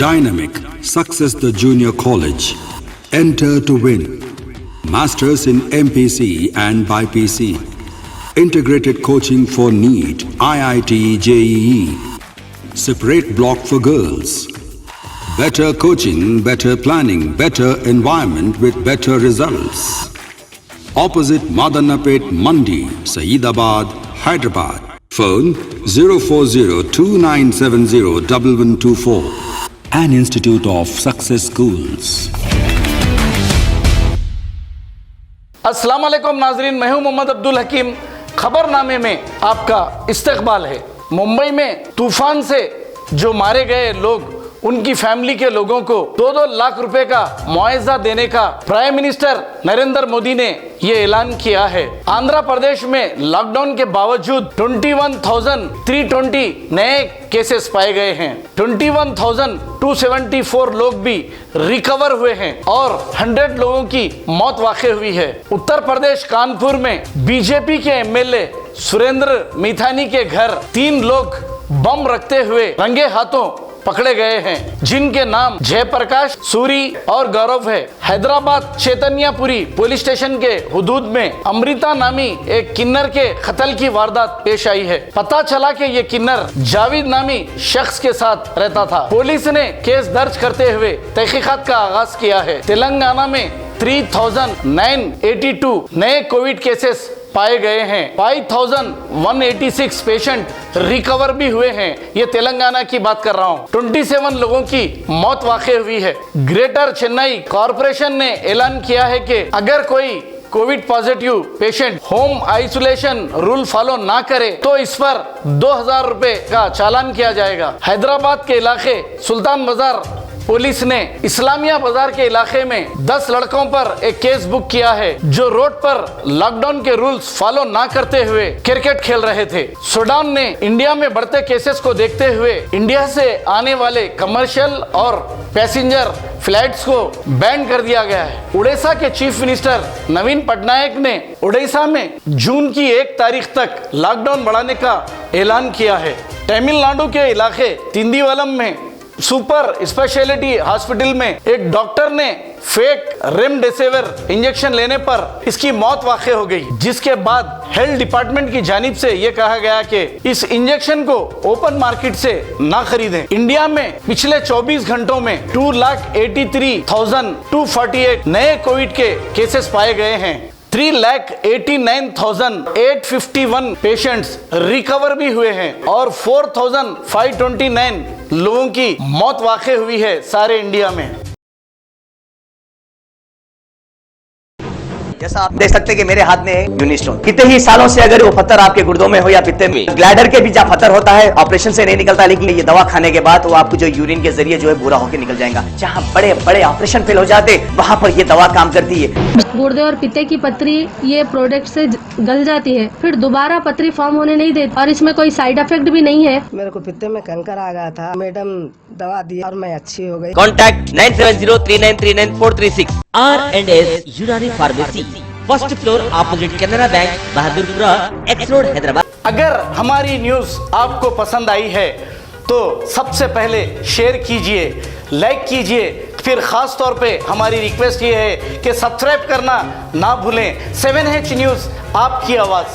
Dynamic Success the Junior College. Enter to win. Masters in MPC and BPC. Integrated coaching for NEET, IIT, JEE. Separate block for girls. Better coaching, better planning, better environment with better results. Opposite Madannapet Mandi, Saeedabad, Hyderabad. Phone 04029701124. An Institute of Success Schools. अस्सलाम वालेकुम नाजरीन, मैं हूं मोहम्मद अब्दुल हकीम। खबरनामे में आपका इस्तकबाल है। मुंबई में तूफान से जो मारे गए लोग, उनकी फैमिली के लोगों को 2-2 लाख रुपए का मुआवजा देने का प्राइम मिनिस्टर नरेंद्र मोदी ने ये ऐलान किया है। आंध्र प्रदेश में लॉकडाउन के बावजूद 21,320 नए केसेस पाए गए हैं। 21,274 लोग भी रिकवर हुए हैं और 100 लोगों की मौत वाक़ई हुई है। उत्तर प्रदेश कानपुर में बीजेपी के एमएलए सुरेंद्र मिथानी के घर 3 लोग बम रखते हुए रंगे हाथों पकड़े गए हैं, जिनके नाम जयप्रकाश, सूरी और गौरव है। हैदराबाद चैतन्यपुरी पुलिस स्टेशन के हुदूद में अमृता नामी एक किन्नर के कत्ल की वारदात पेश आई है। पता चला कि ये किन्नर जावेद नामी शख्स के साथ रहता था। पुलिस ने केस दर्ज करते हुए तहकीकात का आगाज किया है। तेलंगाना में 3,982 नए कोविड केसेस पाए गए हैं। 5,186 पेशेंट रिकवर भी हुए हैं। ये तेलंगाना की बात कर रहा हूँ। 27 लोगों की मौत वाक़ई हुई है। ग्रेटर चेन्नई कॉरपोरेशन ने ऐलान किया है कि अगर कोई Covid positive patient home isolation rule follow ना करे तो इस पर 2,000 रुपए का चालान किया जाएगा। हैदराबाद के इलाके सुल्तान बाजार पुलिस ने इस्लामिया बाजार के इलाके में 10 लड़कों पर एक केस बुक किया है, जो रोड पर लॉकडाउन के रूल्स फॉलो ना करते हुए क्रिकेट खेल रहे थे। सूडान ने इंडिया में बढ़ते केसेस को देखते हुए इंडिया से आने वाले कमर्शियल और पैसेंजर फ्लाइट्स को बैन कर दिया गया है। उड़ीसा के चीफ मिनिस्टर नवीन पटनायक ने उड़ीसा में जून की 1 तारीख तक लॉकडाउन बढ़ाने का ऐलान किया है। तमिलनाडु के इलाके तिंदीवलम में सुपर स्पेशलिटी हॉस्पिटल में एक डॉक्टर ने फेक रेमडेसिविर इंजेक्शन लेने पर इसकी मौत वाक़ई हो गई, जिसके बाद हेल्थ डिपार्टमेंट की जानिब से यह कहा गया कि इस इंजेक्शन को ओपन मार्केट से ना खरीदें। इंडिया में पिछले 24 घंटों में 2,83,248 नए कोविड के केसेस पाए गए हैं। 3,89,851 पेशेंट्स रिकवर भी हुए हैं और 4,529 लोगों की मौत वाक़ई हुई है सारे इंडिया में। जैसा आप देख सकते हैं कि मेरे हाथ में है यूनिस्टोन। कितने ही सालों से अगर वो पत्थर आपके गुर्दों में हो या पित्ते में, ग्लैडर के भी जहाँ पत्थर होता है ऑपरेशन से नहीं निकलता, लेकिन ये दवा खाने के बाद वो आपको जो यूरिन के जरिए जो है बुरा होकर निकल जाएगा। जहाँ बड़े बड़े ऑपरेशन फेल हो जाते वहाँ पर ये दवा काम करती है। गुर्दे और पित्ते की पथरी ये प्रोडक्ट से गल जाती है, फिर दोबारा पथरी फॉर्म होने नहीं देती और इसमें कोई साइड इफेक्ट भी नहीं है। मेरे को पित्ते में कंकर आ गया था, मैडम दवा दी और मैं अच्छी हो गई। कॉन्टैक्ट 9703939436 R&S यूनानी pharmacy, first floor opposite Canara bank, Bahadurpura, x road, Hyderabad. अगर हमारी न्यूज आपको पसंद आई है तो सबसे पहले शेयर कीजिए, लाइक कीजिए, फिर खास तौर पे हमारी रिक्वेस्ट ये है कि सब्सक्राइब करना ना भूलें। 7H न्यूज, आपकी आवाज।